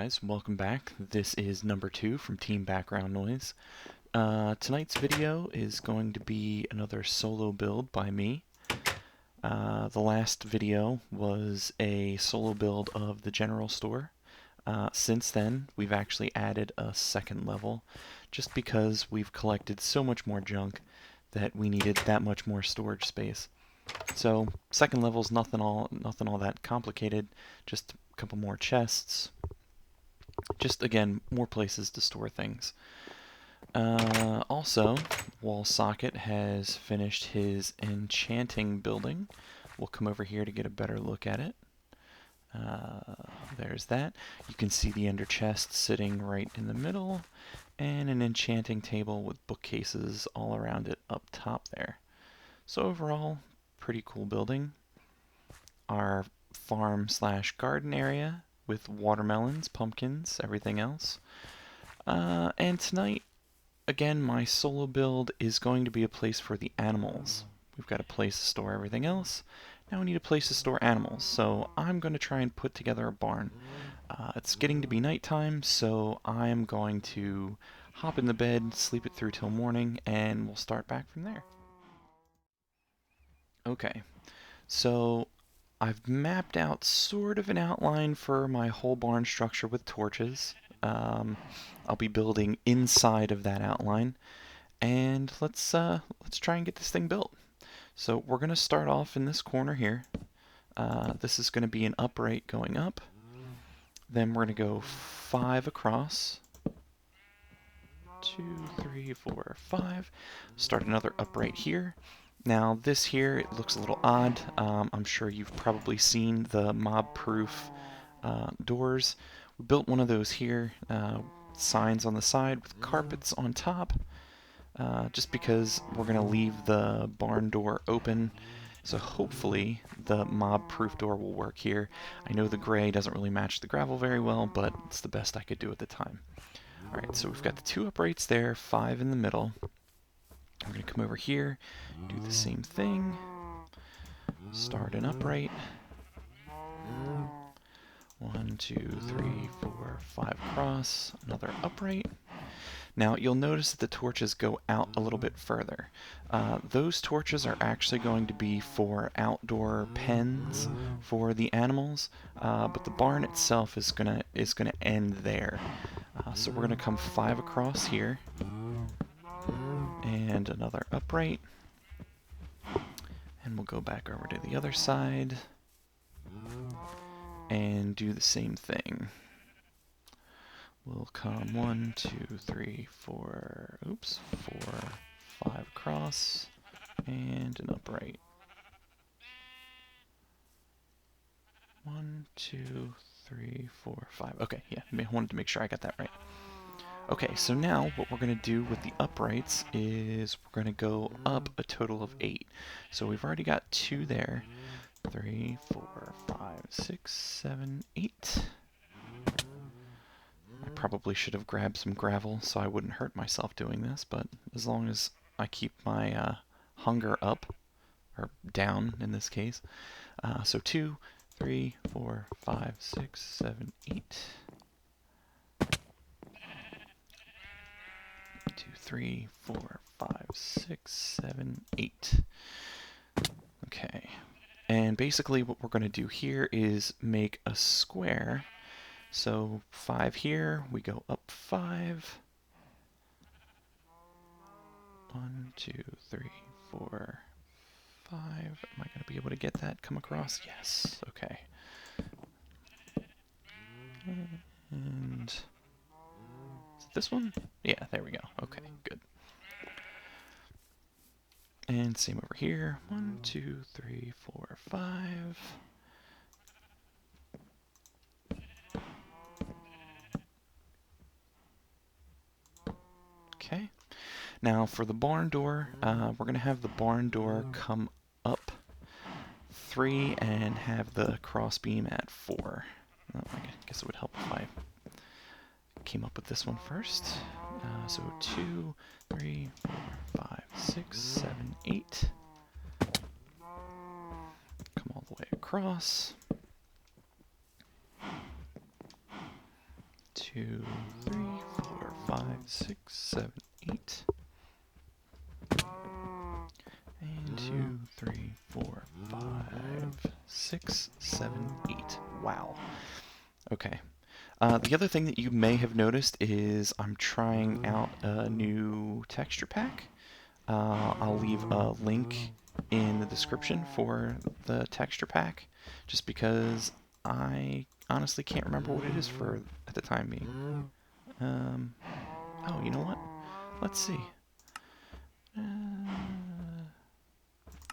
guys, welcome back. This is number 2 from Team Background Noise. Tonight's video is going to be another solo build by me. The last video was a solo build of the general store. Since then, we've actually added a second level, just because we've collected so much more junk that we needed that much more storage space. So, second level's nothing all that complicated, just a couple more chests. Just, again, more places to store things. Also, Wall Socket has finished his enchanting building. We'll come over here to get a better look at it. There's that. You can see the ender chest sitting right in the middle, and an enchanting table with bookcases all around it up top there. So overall, pretty cool building. Our farm/garden area with watermelons, pumpkins, everything else. And tonight, again, my solo build is going to be a place for the animals. We've got a place to store everything else. Now we need a place to store animals, so I'm going to try and put together a barn. It's getting to be nighttime, so I'm going to hop in the bed, sleep it through till morning, and we'll start back from there. Okay, so I've mapped out sort of an outline for my whole barn structure with torches. I'll be building inside of that outline, and let's try and get this thing built. So we're going to start off in this corner here. This is going to be an upright going up. Then we're going to go 5 across. 2, 3, 4, 5. Start another upright here. Now this here, it looks a little odd. I'm sure you've probably seen the mob-proof doors. We built one of those here, signs on the side with carpets on top, just because we're going to leave the barn door open, so hopefully the mob-proof door will work here. I know the gray doesn't really match the gravel very well, but it's the best I could do at the time. Alright, so we've got the 2 uprights there, 5 in the middle. I'm going to come over here, do the same thing, start an upright. 1, 2, 3, 4, 5 across, another upright. Now you'll notice that the torches go out a little bit further. Those torches are actually going to be for outdoor pens for the animals, but the barn itself is gonna end there. So we're gonna come 5 across here, and another upright, and we'll go back over to the other side and do the same thing. We'll come 1, 2, 3, 4, 5 across, and an upright. 1, 2, 3, 4, 5. Okay, yeah, I wanted to make sure I got that right. Okay, so now what we're going to do with the uprights is we're going to go up a total of 8. So we've already got 2 there. 3, 4, 5, 6, 7, 8. I probably should have grabbed some gravel so I wouldn't hurt myself doing this, but as long as I keep my hunger up, or down in this case. So 2, 3, 4, 5, 6, 7, 8. 2, 3, 4, 5, 6, 7, 8. Okay. And basically what we're going to do here is make a square. So 5 here, we go up 5. 1, 2, 3, 4, 5. Am I going to be able to get that come across? Yes. Okay. And is it this one? Yeah, there we go. Okay, good. And same over here. 1, 2, 3, 4, 5. Okay. Now for the barn door, we're going to have the barn door come up 3 and have the crossbeam at 4. Oh, I guess it would help if I came up with this one first. So 2, 3, 4, 5, 6, 7, 8. Come all the way across. 2, 3, 4, 5, 6, 7, 8. And 2, 3, 4, 5, 6, 7, 8. Wow. Okay. The other thing that you may have noticed is I'm trying out a new texture pack. I'll leave a link in the description for the texture pack, just because I honestly can't remember what it is for at the time being. Oh, you know what? Let's see.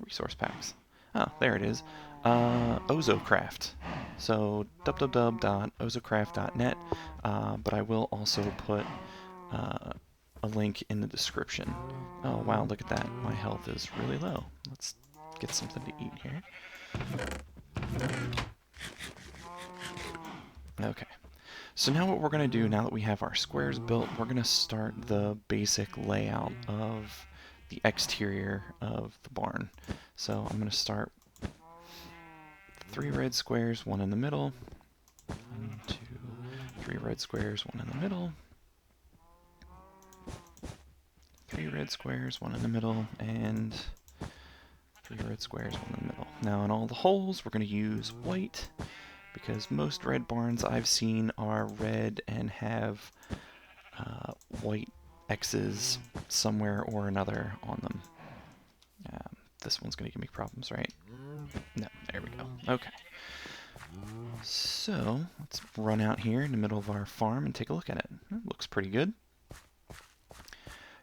Resource packs. Oh, there it is. Ozocraft. So www.ozocraft.net, but I will also put a link in the description. Oh wow, look at that. My health is really low. Let's get something to eat here. Okay. So now what we're going to do, now that we have our squares built, we're going to start the basic layout of the exterior of the barn. So I'm going to start 3 red squares, 1 in the middle. 1, 2, 3 red squares, 1 in the middle. 3 red squares, 1 in the middle, and 3 red squares, 1 in the middle. Now in all the holes, we're going to use white, because most red barns I've seen are red and have white X's somewhere or another on them. This one's going to give me problems, right? No, there we go. Okay. So, let's run out here in the middle of our farm and take a look at it. It looks pretty good.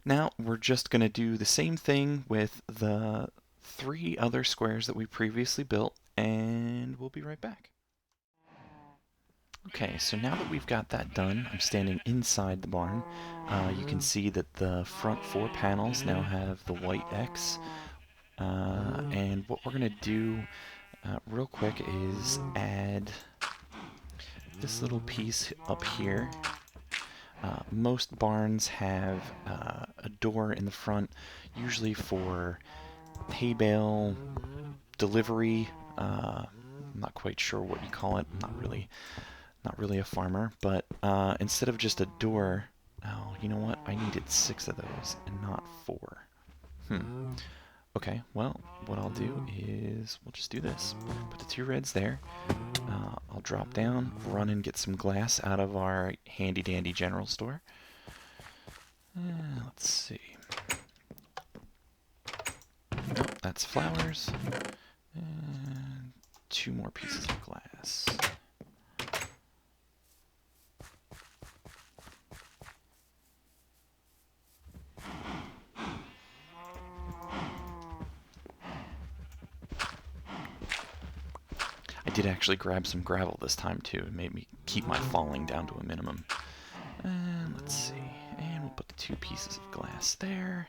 Now, we're just going to do the same thing with the 3 other squares that we previously built, and we'll be right back. Okay, so now that we've got that done, I'm standing inside the barn. You can see that the front 4 panels now have the white X. And what we're going to do real quick is add this little piece up here. Most barns have a door in the front, usually for hay bale delivery. I'm not quite sure what you call it. Not really a farmer, but instead of just a door, oh, you know what? I needed 6 of those and not 4. Okay, well, what I'll do is we'll just do this. Put the 2 reds there. I'll drop down, run and get some glass out of our handy-dandy general store. Let's see. Nope, that's flowers. And 2 more pieces of glass. I did actually grab some gravel this time too. It made me keep my falling down to a minimum. And let's see. And we'll put the 2 pieces of glass there.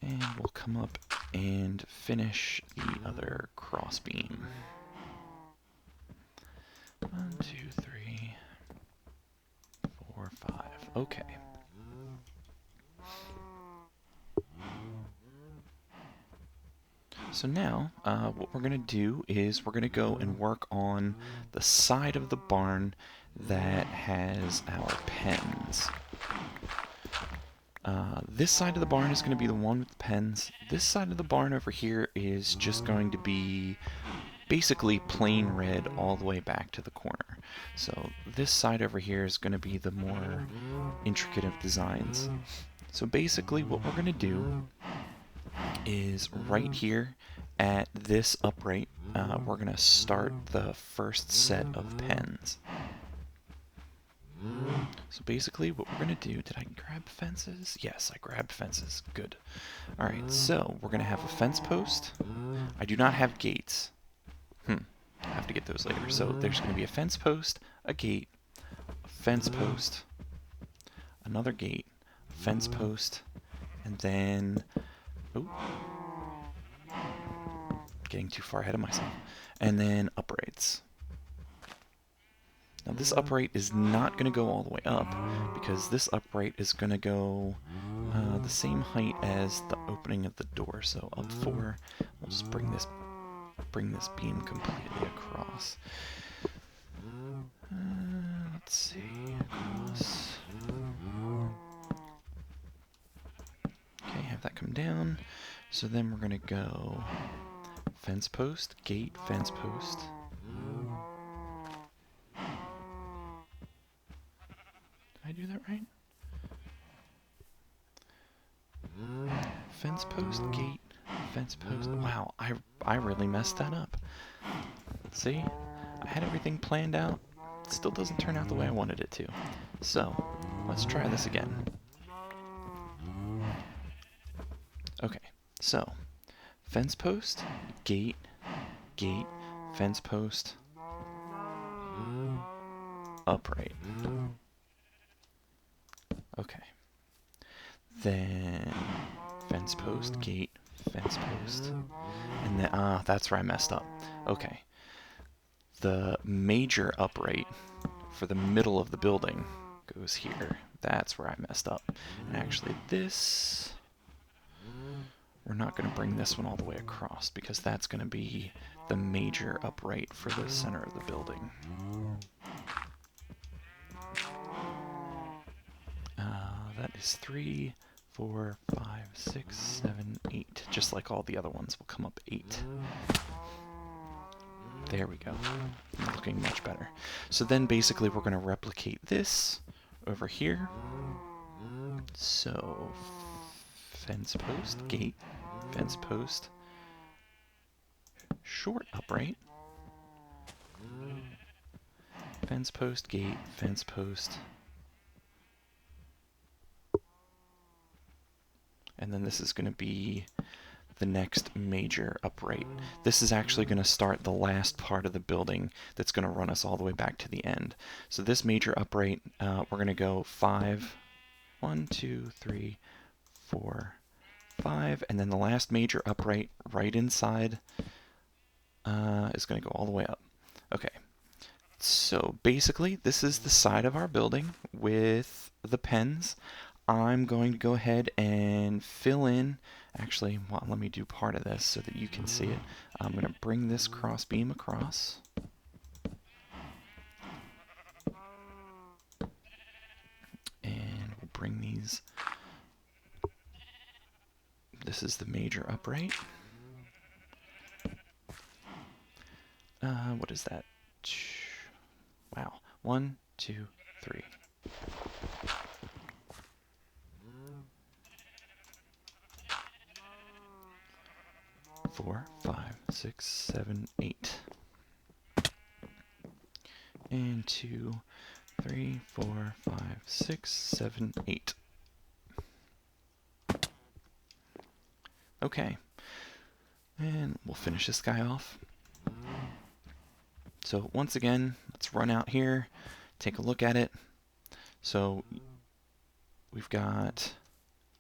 And we'll come up and finish the other crossbeam. 1, 2, 3, 4, 5. Okay. So now, what we're going to do is we're going to go and work on the side of the barn that has our pens. This side of the barn is going to be the one with the pens. This side of the barn over here is just going to be basically plain red all the way back to the corner. So this side over here is going to be the more intricate of designs. So basically what we're going to do is right here at this upright, we're going to start the first set of pens. So basically what we're going to do, did I grab fences? Yes, I grabbed fences. Good. Alright, so we're going to have a fence post. I do not have gates. I have to get those later. So there's going to be a fence post, a gate, a fence post, another gate, a fence post, and then... Oh, getting too far ahead of myself. And then uprights. Now this upright is not going to go all the way up, because this upright is going to go the same height as the opening of the door. So up 4, we'll just bring this beam completely across. Let's see. and down. So then we're going to go fence post, gate, fence post. Did I do that right? Fence post, gate, fence post. Wow, I really messed that up. See? I had everything planned out. It still doesn't turn out the way I wanted it to. So, let's try this again. Okay, so fence post, gate, gate, fence post, upright. Okay. Then fence post, gate, fence post. And then, that's where I messed up. Okay. The major upright for the middle of the building goes here. That's where I messed up. And actually this, we're not going to bring this one all the way across because that's going to be the major upright for the center of the building. That is 3, 4, 5, 6, 7, 8. Just like all the other ones, will come up 8. There we go. Looking much better. So then basically we're going to replicate this over here. So fence post, gate, fence post, short upright, fence post, gate, fence post, and then this is going to be the next major upright. This is actually going to start the last part of the building that's going to run us all the way back to the end. So this major upright, we're going to go 5, 1, 2, 3, 4, 5, and then the last major upright right inside is going to go all the way up. Okay, so basically this is the side of our building with the pens. I'm going to go ahead and fill in, actually, well, let me do part of this so that you can see it. I'm going to bring this cross beam across. And we'll bring these, this is the major upright. What is that? Wow, 1, 2, 3. 4, 5, 6, 7, 8. And 2, 3, 4, 5, 6, 7, 8. Okay. And we'll finish this guy off. So once again, let's run out here, take a look at it. So we've got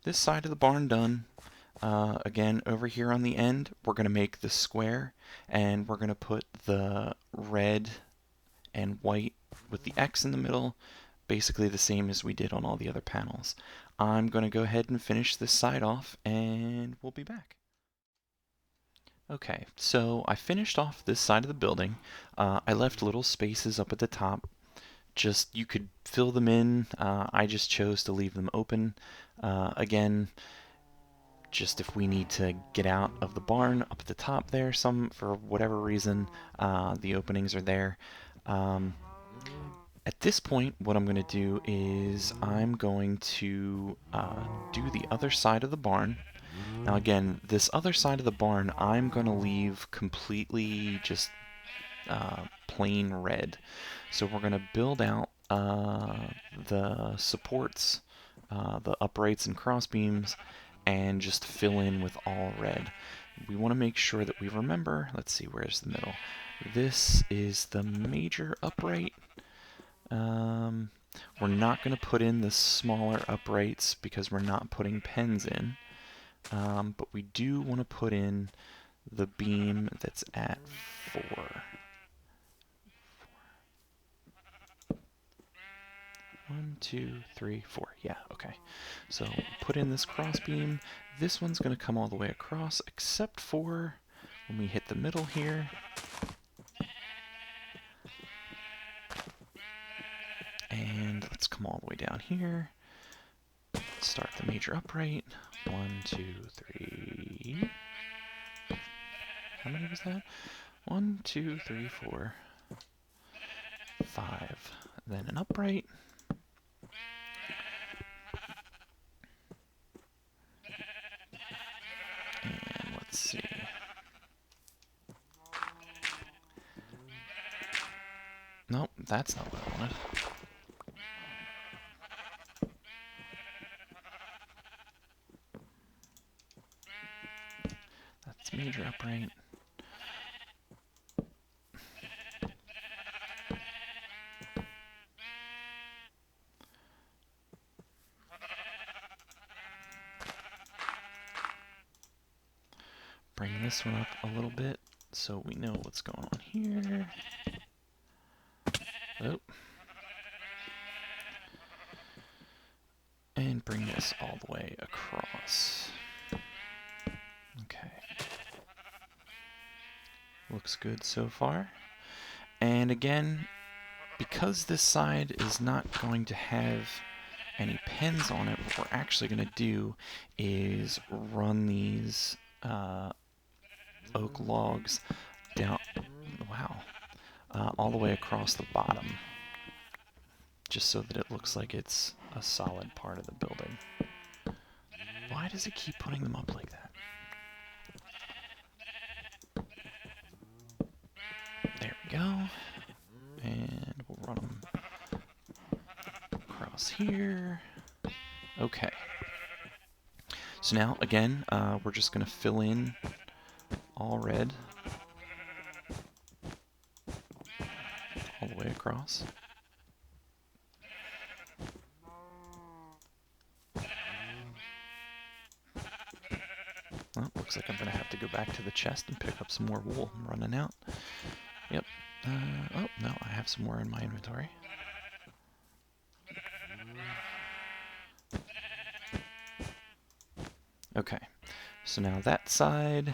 this side of the barn done. Again, over here on the end, we're going to make the square, and we're going to put the red and white with the X in the middle, basically the same as we did on all the other panels. I'm going to go ahead and finish this side off, and we'll be back. Okay, so I finished off this side of the building. I left little spaces up at the top. Just, you could fill them in. I just chose to leave them open. Again, just if we need to get out of the barn up at the top there, for whatever reason, the openings are there. At this point, what I'm going to do is I'm going to do the other side of the barn. Now again, this other side of the barn, I'm going to leave completely just plain red. So we're going to build out the supports, the uprights and cross beams, and just fill in with all red. We want to make sure that we remember, let's see, where's the middle? This is the major upright. We're not going to put in the smaller uprights because we're not putting pens in. But we do want to put in the beam that's at 4. 1, 2, 3, 4. Yeah, okay. So put in this cross beam. This one's going to come all the way across, except for when we hit the middle here. And let's come all the way down here. Start the major upright. 1, 2, 3. How many was that? 1, 2, 3, 4, 5. Then an upright. And let's see. Nope, that's not what I wanted. That's major upright. Bring this one up a little bit so we know what's going on here. Oh. And bring this all the way across. Okay. Looks good so far. And again, because this side is not going to have any pins on it, what we're actually going to do is run these oak logs down, wow, all the way across the bottom, just so that it looks like it's a solid part of the building. Why does it keep putting them up like that? There we go. And we'll run them across here. Okay. So now, again, we're just going to fill in all red all the way across. Well, looks like I'm going to have to go back to the chest and pick up some more wool. I'm running out. Yep. Oh, no, I have some more in my inventory. Okay, so now that side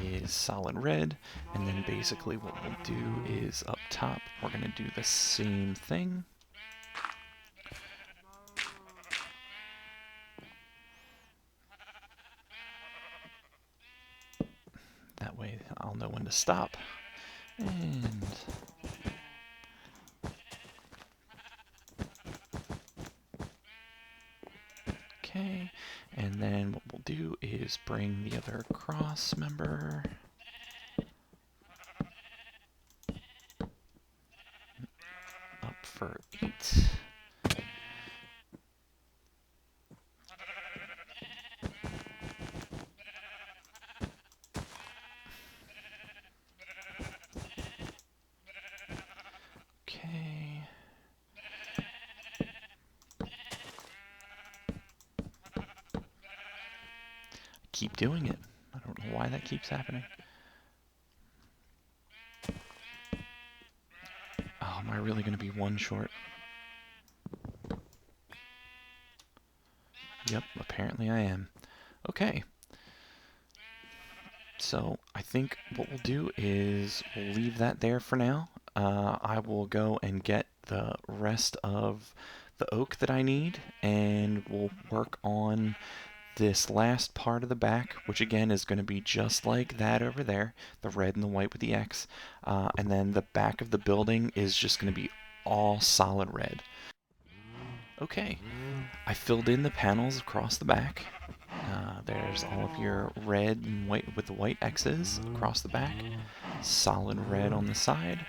is solid red, and then basically what we'll do is up top, we're going to do the same thing. That way I'll know when to stop. And okay, and then what we'll do is bring the other cross member up for 8. Okay. Keep doing it. I don't know why that keeps happening. Oh, am I really going to be one short? Yep, apparently I am. Okay. So I think what we'll do is we'll leave that there for now. I will go and get the rest of the oak that I need, and we'll work on this last part of the back, which again is going to be just like that over there, the red and the white with the X. And then the back of the building is just going to be all solid red. Okay, I filled in the panels across the back. There's all of your red and white with the white X's across the back, solid red on the side,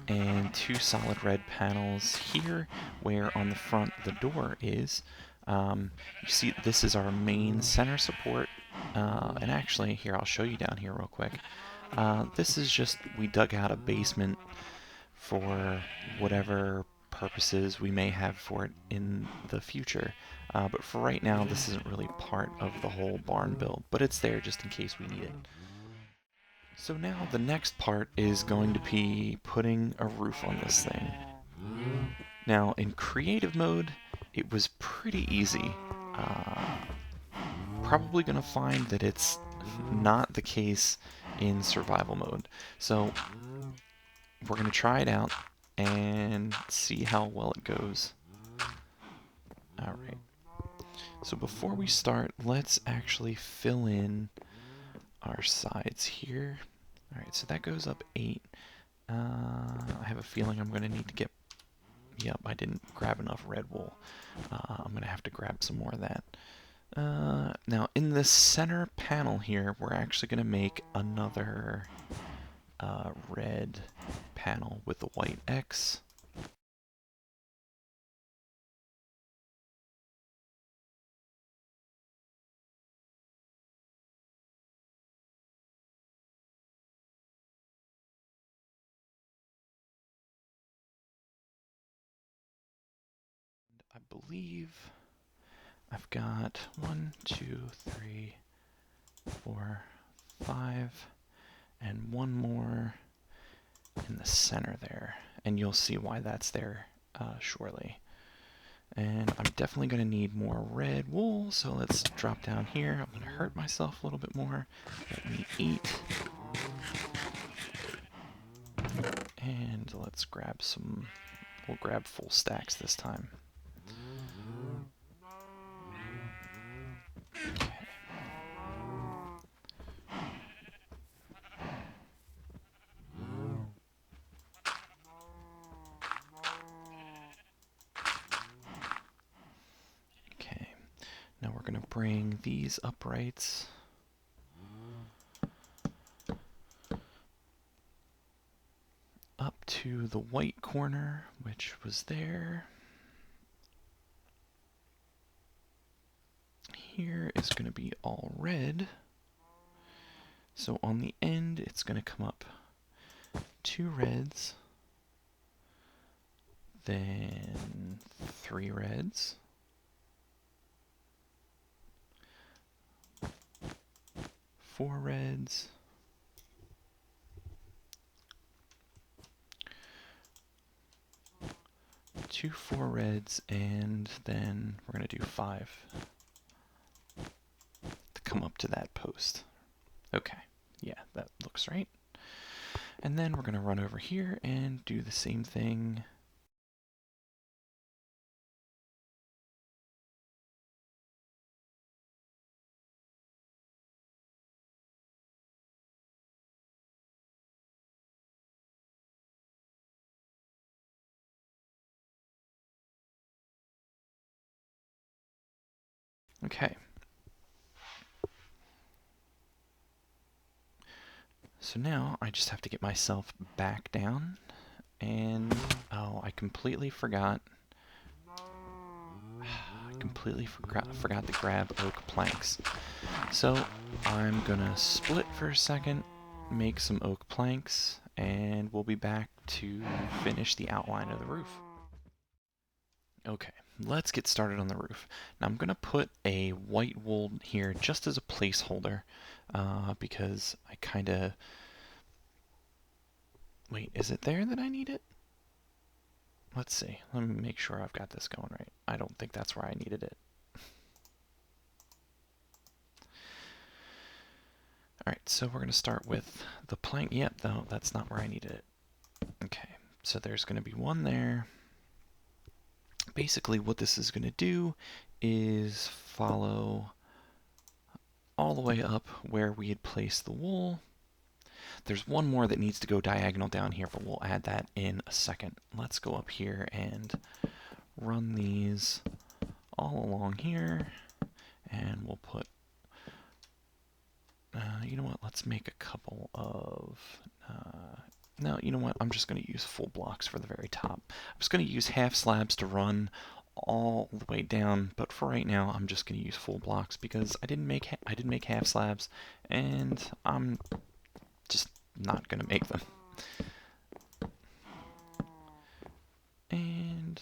and 2 solid red panels here where on the front the door is. You see this is our main center support, and actually here I'll show you down here real quick. This is just, we dug out a basement for whatever purposes we may have for it in the future. But for right now, this isn't really part of the whole barn build, but it's there just in case we need it. So now the next part is going to be putting a roof on this thing. Now in creative mode, it was pretty easy. Probably going to find that it's not the case in survival mode. So we're going to try it out and see how well it goes. Alright. So before we start, let's actually fill in our sides here. Alright, so that goes up 8. I have a feeling I'm going to need to get... Yep, I didn't grab enough red wool. I'm going to have to grab some more of that. Now, in the center panel here, we're actually going to make another red panel with the white X. I believe I've got 1, 2, 3, 4, 5, and one more in the center there. And you'll see why that's there shortly. And I'm definitely going to need more red wool, so let's drop down here. I'm going to hurt myself a little bit more. Let me eat. And let's grab some... We'll grab full stacks this time. Okay. Okay. Now we're going to bring these uprights up to the white corner, which was there. Here is going to be all red. So on the end, it's going to come up 2 reds, then 3 reds, 4 reds, 2 4 reds, and then we're going to do 5 to come up to that post. Okay, yeah, that looks right. And then we're going to run over here and do the same thing. Okay. So now I just have to get myself back down, and oh, I completely forgot. I completely forgot to grab oak planks. So I'm gonna split for a second, make some oak planks, and we'll be back to finish the outline of the roof. Okay, let's get started on the roof. Now I'm gonna put a white wool here just as a placeholder, because I kinda... Wait, is it there that I need it? Let's see. Let me make sure I've got this going right. I don't think that's where I needed it. Alright, so we're going to start with the plank. Yep, no, that's not where I needed it. Okay, so there's going to be one there. Basically, what this is going to do is follow all the way up where we had placed the wool. There's one more that needs to go diagonal down here, but we'll add that in a second. Let's go up here and run these all along here, and we'll put... you know what, let's make a couple of... no, you know what, I'm just going to use full blocks for the very top. I'm just going to use half slabs to run all the way down, but for right now I'm just going to use full blocks because I didn't make half slabs, and I'm just not going to make them. And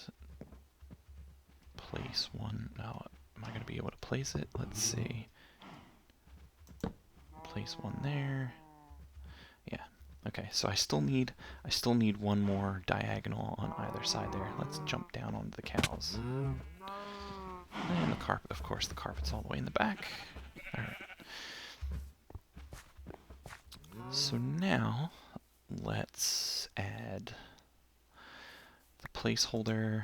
place one. Now, am I going to be able to place it? Let's see. Place one there. Yeah. Okay, so I still need one more diagonal on either side there. Let's jump down onto the cows. And the carpet, of course, the carpet's all the way in the back. Alright. So now, let's add the placeholder.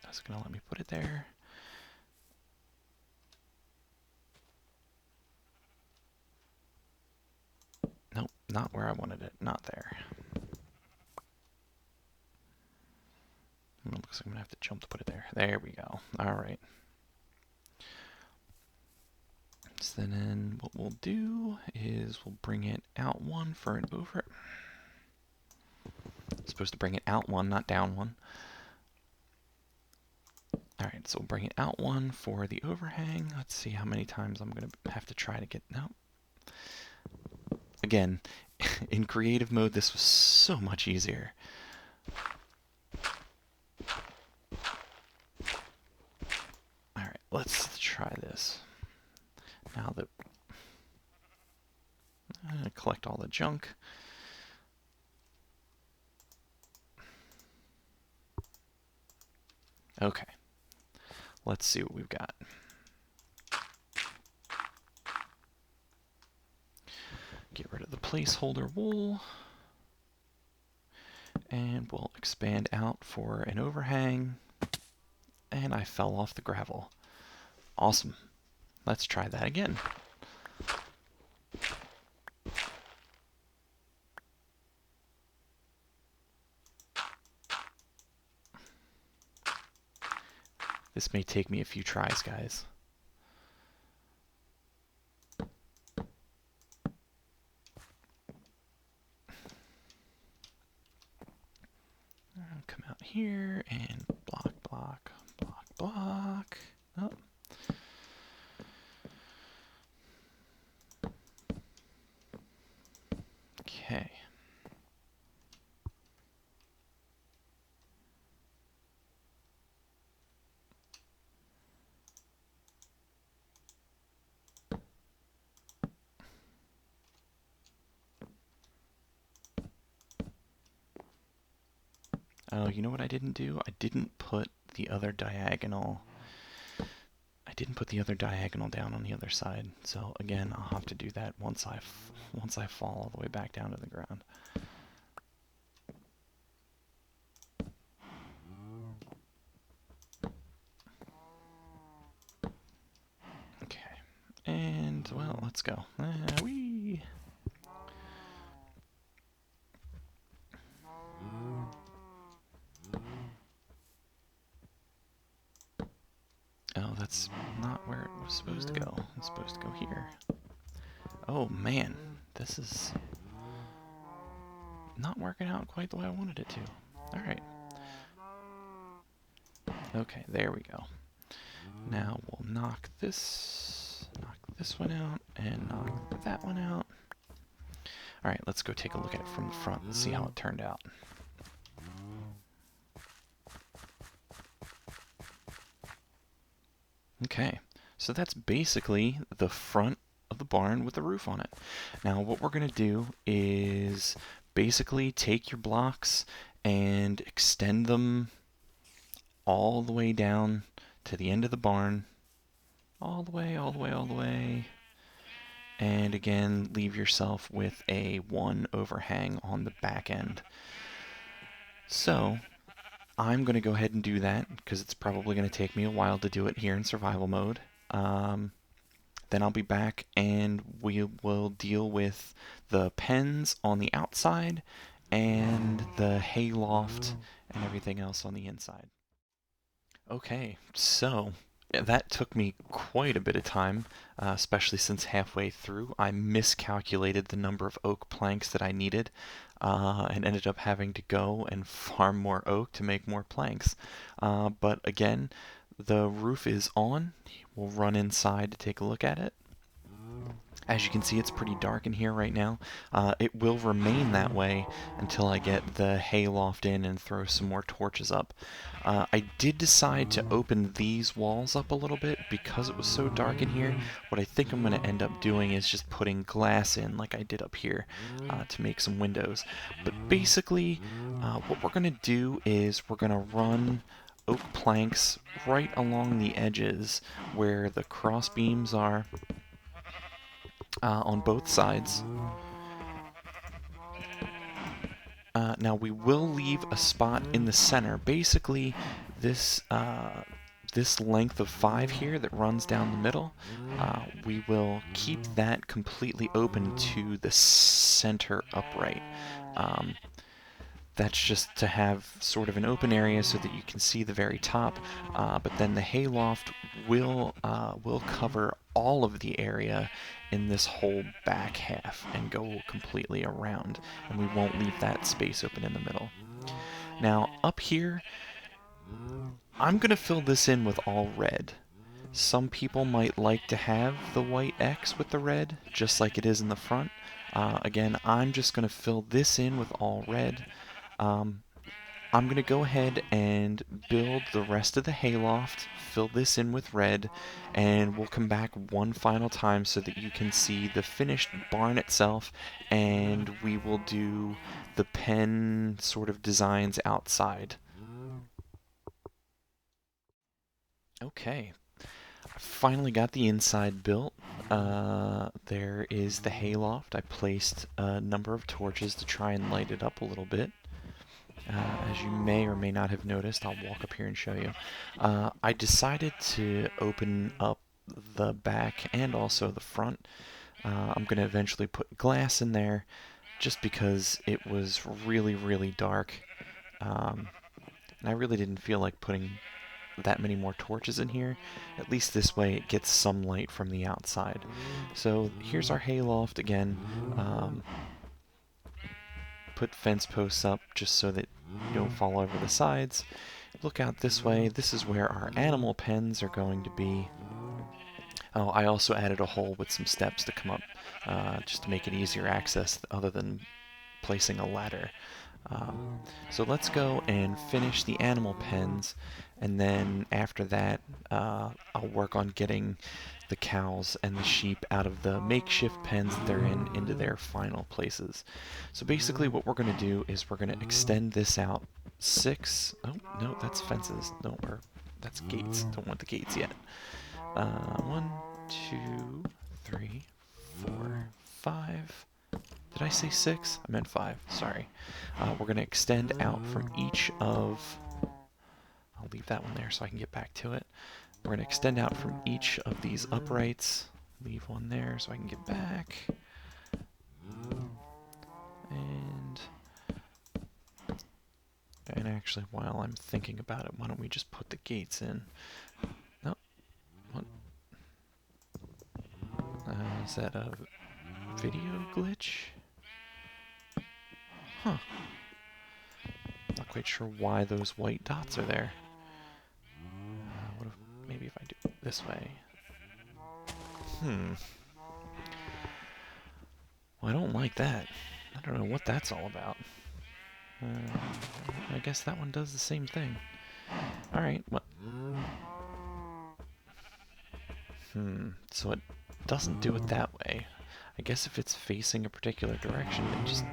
That's going to let me put it there. not where I wanted it. Not there. It looks like I'm going to have to jump to put it there. There we go. All right. So then what we'll do is we'll bring it out one for an over. Supposed to bring it out one, not down one. All right, so we'll bring it out one for the overhang. Let's see how many times I'm going to have to try to get... No. Again, in creative mode, this was so much easier. All right, let's try this. Now that I'm gonna collect all the junk. Okay, let's see what we've got. Get rid of the placeholder wool, and we'll expand out for an overhang. And I fell off the gravel. Awesome. Let's try that again. This may take me a few tries, guys. I'll come out here and block, block, block, block. Oh. Okay. Oh, you know what I didn't do? I didn't put the other diagonal. I didn't put the other diagonal down on the other side. So again, I'll have to do that once I fall all the way back down to the ground. Okay, and well, let's go. Whee! Oh, that's not where it was supposed to go. It's supposed to go here. Oh man, this is not working out quite the way I wanted it to. Alright. Okay, there we go. Now we'll knock this one out, and knock that one out. Alright, let's go take a look at it from the front and see how it turned out. Okay, so that's basically the front of the barn with the roof on it. Now what we're going to do is basically take your blocks and extend them all the way down to the end of the barn. All the way, all the way, all the way. And again, leave yourself with a one overhang on the back end. So I'm going to go ahead and do that because it's probably going to take me a while to do it here in survival mode. Then I'll be back and we will deal with the pens on the outside and the hay loft and everything else on the inside. Okay, so that took me quite a bit of time, especially since halfway through I miscalculated the number of oak planks that I needed and ended up having to go and farm more oak to make more planks. But again, the roof is on. We'll run inside to take a look at it. As you can see, it's pretty dark in here right now. It will remain that way until I get the hay loft in and throw some more torches up. I did decide to open these walls up a little bit because it was so dark in here. What I think I'm going to end up doing is just putting glass in like I did up here to make some windows. But basically, what we're going to do is we're going to run oak planks right along the edges where the cross beams are. On both sides. Now we will leave a spot in the center. Basically, this this length of 5 here that runs down the middle, we will keep that completely open to the center upright. That's just to have sort of an open area so that you can see the very top, but then the hayloft will cover all of the area in this whole back half and go completely around, and we won't leave that space open in the middle. Now up here, I'm going to fill this in with all red. Some people might like to have the white X with the red, just like it is in the front. Again, I'm just going to fill this in with all red. I'm going to go ahead and build the rest of the hayloft, fill this in with red, and we'll come back one final time so that you can see the finished barn itself, and we will do the pen sort of designs outside. Okay, finally got the inside built. There is the hayloft. I placed a number of torches to try and light it up a little bit. As you may or may not have noticed, I'll walk up here and show you. I decided to open up the back and also the front. I'm going to eventually put glass in there just because it was really, really dark. And I really didn't feel like putting that many more torches in here. At least this way it gets some light from the outside. So here's our hayloft again. Put fence posts up just so that you don't fall over the sides. Look out this way. This is where our animal pens are going to be. Oh, I also added a hole with some steps to come up, just to make it easier access other than placing a ladder. So let's go and finish the animal pens, and then after that I'll work on getting the cows and the sheep out of the makeshift pens that they're in into their final places. So basically what we're going to do is we're going to extend this out 6. Oh, no, that's fences. No, or that's gates. Don't want the gates yet. 1, 2, 3, 4, 5. Did I say 6? I meant 5. Sorry. We're going to extend out from each of... I'll leave that one there so I can get back to it. We're going to extend out from each of these uprights. Leave one there so I can get back. And actually, while I'm thinking about it, why don't we just put the gates in? No. What? Is that a video glitch? Huh. Not quite sure why those white dots are there. What if, maybe if I do it this way? Well, I don't like that. I don't know what that's all about. I guess that one does the same thing. Alright, what? So it doesn't do it that way. I guess if it's facing a particular direction, it just...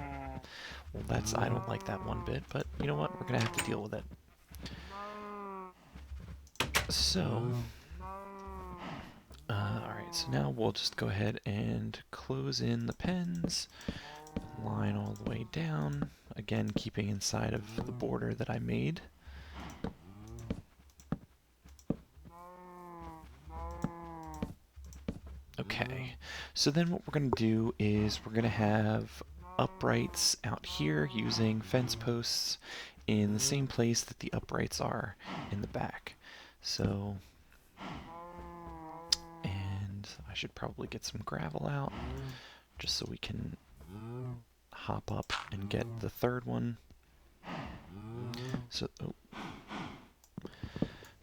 Well, that's... I don't like that one bit, but you know what? We're gonna have to deal with it. So... Alright, so now we'll just go ahead and close in the pens. Line all the way down. Again, keeping inside of the border that I made. Okay, so then what we're going to do is we're going to have uprights out here using fence posts in the same place that the uprights are in the back. So, and I should probably get some gravel out just so we can hop up and get the third one. So,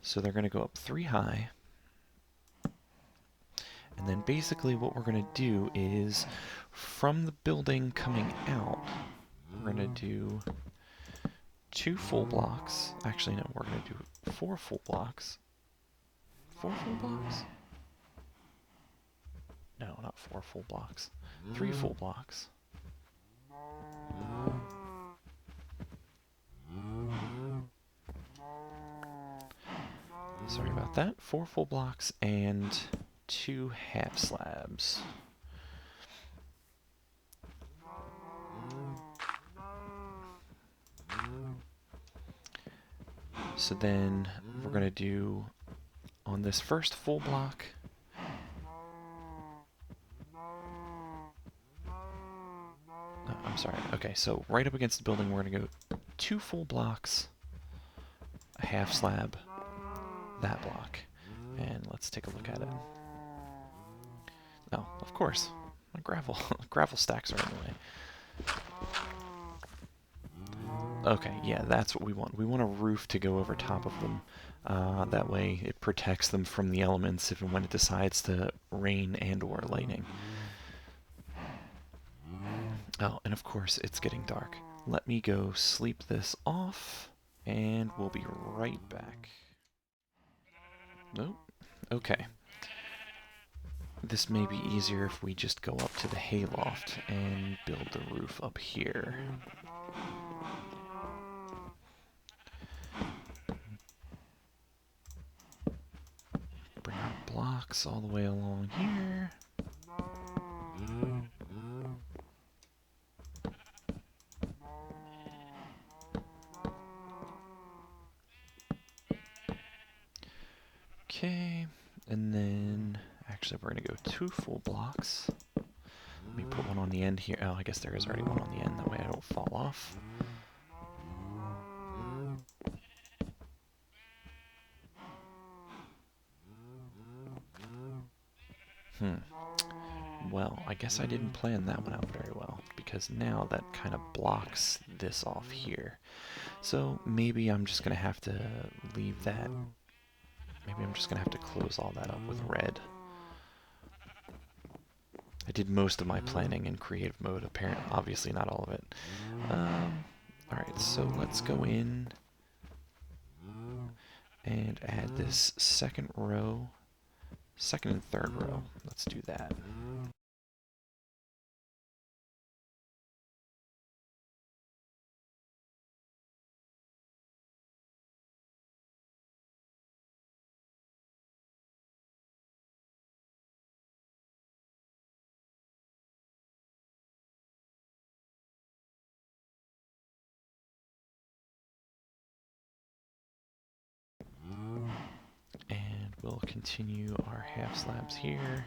so they're going to go up 3 high. And then basically what we're going to do is, from the building coming out, we're going to do 2 full blocks. Actually, no, we're going to do 4 full blocks. 4 full blocks? No, not 4 full blocks. 3 full blocks. Sorry about that. 4 full blocks and 2 half slabs. So then we're going to do on this first full block, I'm sorry, okay, so right up against the building we're going to go 2 full blocks, a half slab, that block, and let's take a look at it. Oh, of course, my gravel stacks are in the way. Okay, yeah, that's what we want. We want a roof to go over top of them. That way it protects them from the elements if and when it decides to rain and or lightning. Oh, and of course it's getting dark. Let me go sleep this off, and we'll be right back. Nope. Okay. This may be easier if we just go up to the hayloft and build the roof up here. Bring our blocks all the way along here. Okay, and then actually we're going to go 2 full blocks. Let me put one on the end here. Oh, I guess there is already one on the end, that way I don't fall off. Well, I guess I didn't plan that one out very well, because now that kind of blocks this off here. So maybe I'm just going to have to leave that. Maybe I'm just going to have to close all that up with red. I did most of my planning in creative mode, apparently, obviously not all of it. Alright, so let's go in and add this second row, second and third row. Let's do that. And we'll continue our half slabs here.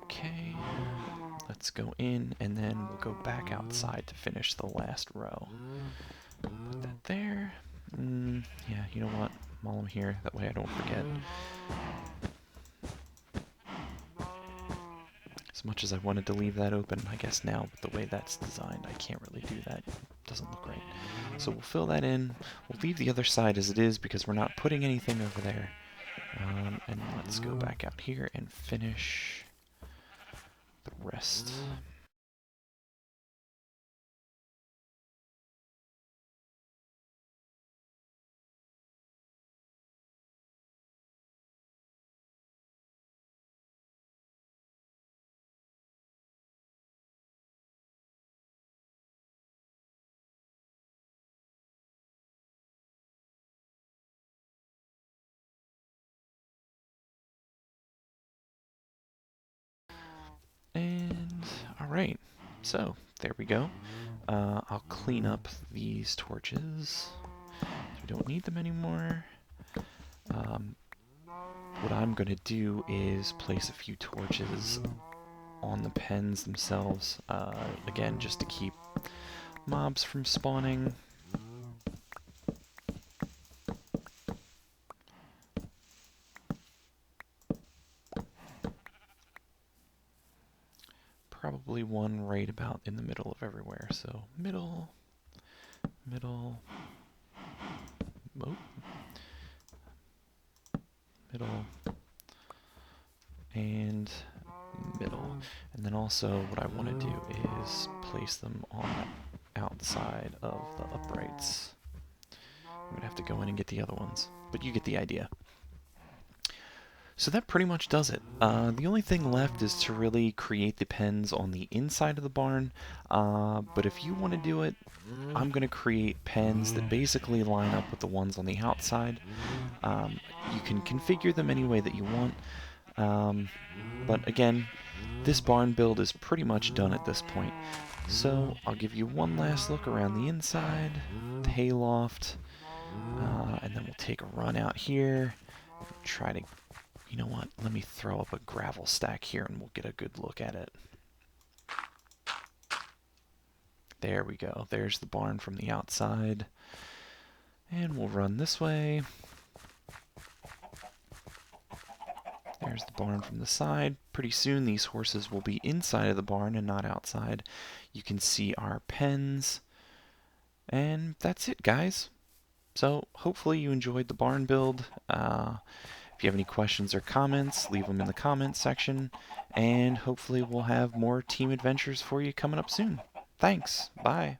Okay, let's go in, and then we'll go back outside to finish the last row. Put that there. Yeah, you know what? While I'm here, that way I don't forget. As much as I wanted to leave that open, I guess now with the way that's designed, I can't really do that. It doesn't look right. So we'll fill that in. We'll leave the other side as it is because we're not putting anything over there. And let's go back out here and finish the rest. And, alright, so there we go. I'll clean up these torches. We don't need them anymore. What I'm going to do is place a few torches on the pens themselves, again, just to keep mobs from spawning. Probably one right about in the middle of everywhere, so middle, middle, oh, middle, and middle. And then also what I want to do is place them on the outside of the uprights. I'm going to have to go in and get the other ones, but you get the idea. So that pretty much does it. The only thing left is to really create the pens on the inside of the barn, but if you want to do it, I'm going to create pens that basically line up with the ones on the outside. You can configure them any way that you want, but again, this barn build is pretty much done at this point. So I'll give you one last look around the inside, the hayloft, and then we'll take a run out here, try to, you know what, let me throw up a gravel stack here and we'll get a good look at it. There we go, there's the barn from the outside, and we'll run this way. There's the barn from the side. Pretty soon these horses will be inside of the barn and not outside. You can see our pens. And that's it, guys. So hopefully you enjoyed the barn build. If you have any questions or comments, leave them in the comments section. And hopefully we'll have more team adventures for you coming up soon. Thanks. Bye.